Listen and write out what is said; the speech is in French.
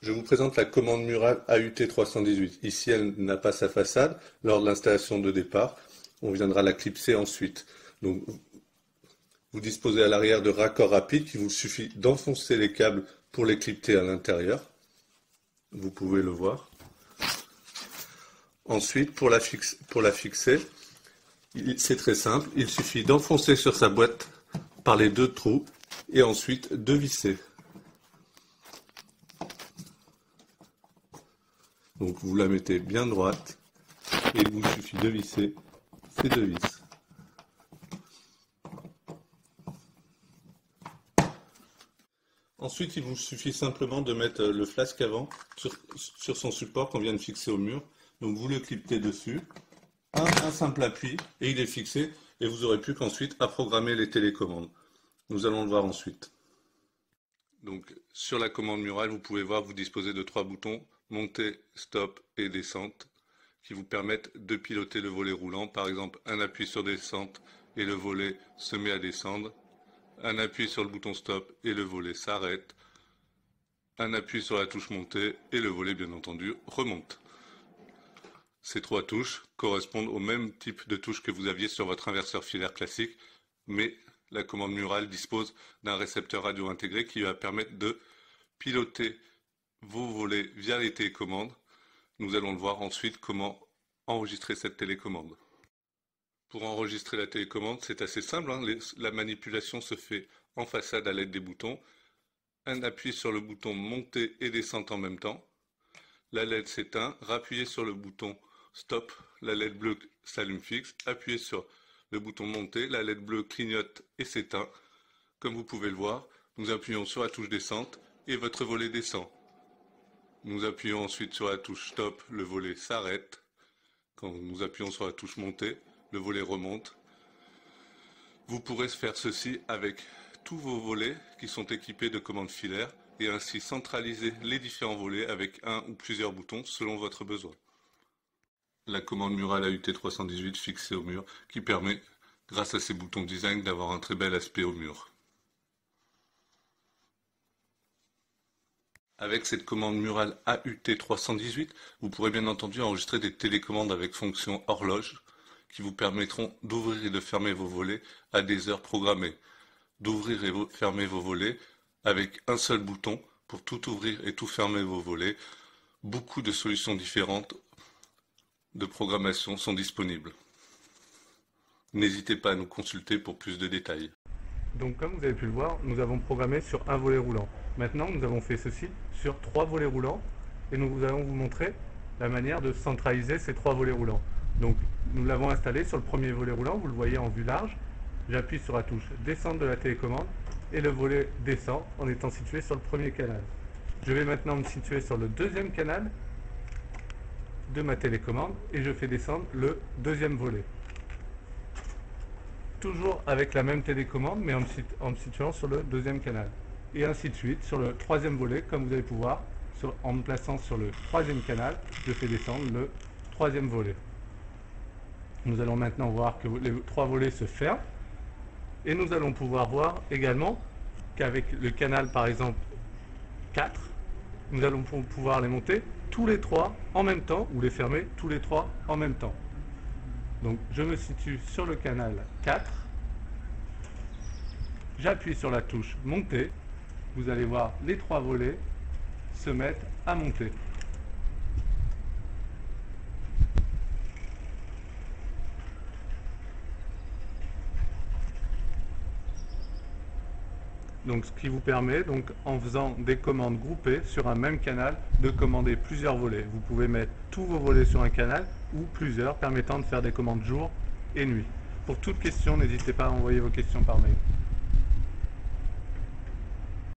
Je vous présente la commande murale AUT 318. Ici, elle n'a pas sa façade. Lors de l'installation de départ, on viendra la clipser ensuite. Donc, vous disposez à l'arrière de raccords rapides qu'il vous suffit d'enfoncer les câbles pour les clipter à l'intérieur. Vous pouvez le voir. Ensuite, pour la fixer, c'est très simple. Il suffit d'enfoncer sur sa boîte par les deux trous et ensuite de visser. Donc vous la mettez bien droite et il vous suffit de visser ces deux vis. Ensuite, il vous suffit simplement de mettre le flasque avant sur son support qu'on vient de fixer au mur. Donc vous le cliptez dessus, un simple appui et il est fixé et vous aurez plus qu'ensuite à programmer les télécommandes. Nous allons le voir ensuite. Donc sur la commande murale, vous pouvez voir, vous disposez de 3 boutons, montée, stop et descente, qui vous permettent de piloter le volet roulant. Par exemple, un appui sur descente et le volet se met à descendre. Un appui sur le bouton stop et le volet s'arrête. Un appui sur la touche montée et le volet, bien entendu, remonte. Ces 3 touches correspondent au même type de touches que vous aviez sur votre inverseur filaire classique, mais la commande murale dispose d'un récepteur radio intégré qui va permettre de piloter vos volets via les télécommandes. Nous allons le voir ensuite comment enregistrer cette télécommande. Pour enregistrer la télécommande, c'est assez simple, hein. La manipulation se fait en façade à l'aide des boutons. Un appui sur le bouton montée et descente en même temps. La LED s'éteint, rappuyez sur le bouton stop, la LED bleue s'allume fixe, appuyez sur le bouton montée, la LED bleue clignote et s'éteint. Comme vous pouvez le voir, nous appuyons sur la touche descente et votre volet descend. Nous appuyons ensuite sur la touche stop, le volet s'arrête. Quand nous appuyons sur la touche montée, le volet remonte. Vous pourrez faire ceci avec tous vos volets qui sont équipés de commandes filaires et ainsi centraliser les différents volets avec un ou plusieurs boutons selon votre besoin. La commande murale AUT 318 fixée au mur qui permet, grâce à ses boutons design, d'avoir un très bel aspect au mur. Avec cette commande murale AUT 318, vous pourrez bien entendu enregistrer des télécommandes avec fonction horloge qui vous permettront d'ouvrir et de fermer vos volets à des heures programmées, d'ouvrir et fermer vos volets avec un seul bouton pour tout ouvrir et tout fermer vos volets. Beaucoup de solutions différentes de programmation sont disponibles. N'hésitez pas à nous consulter pour plus de détails. Donc comme vous avez pu le voir, nous avons programmé sur un volet roulant. Maintenant, nous avons fait ceci sur 3 volets roulants et nous allons vous montrer la manière de centraliser ces 3 volets roulants. Donc nous l'avons installé sur le premier volet roulant, vous le voyez en vue large. J'appuie sur la touche descente de la télécommande et le volet descend en étant situé sur le premier canal. Je vais maintenant me situer sur le deuxième canal de ma télécommande et je fais descendre le deuxième volet. Toujours avec la même télécommande mais en me situant sur le deuxième canal. Et ainsi de suite sur le troisième volet, comme vous allez pouvoir, en me plaçant sur le troisième canal, je fais descendre le troisième volet. Nous allons maintenant voir que les 3 volets se ferment et nous allons pouvoir voir également qu'avec le canal par exemple 4, nous allons pouvoir les monter tous les 3 en même temps ou les fermer tous les 3 en même temps. Donc je me situe sur le canal 4, j'appuie sur la touche monter, vous allez voir les 3 volets se mettent à monter. Donc ce qui vous permet, donc, en faisant des commandes groupées sur un même canal, de commander plusieurs volets. Vous pouvez mettre tous vos volets sur un canal ou plusieurs, permettant de faire des commandes jour et nuit. Pour toute question, n'hésitez pas à envoyer vos questions par mail.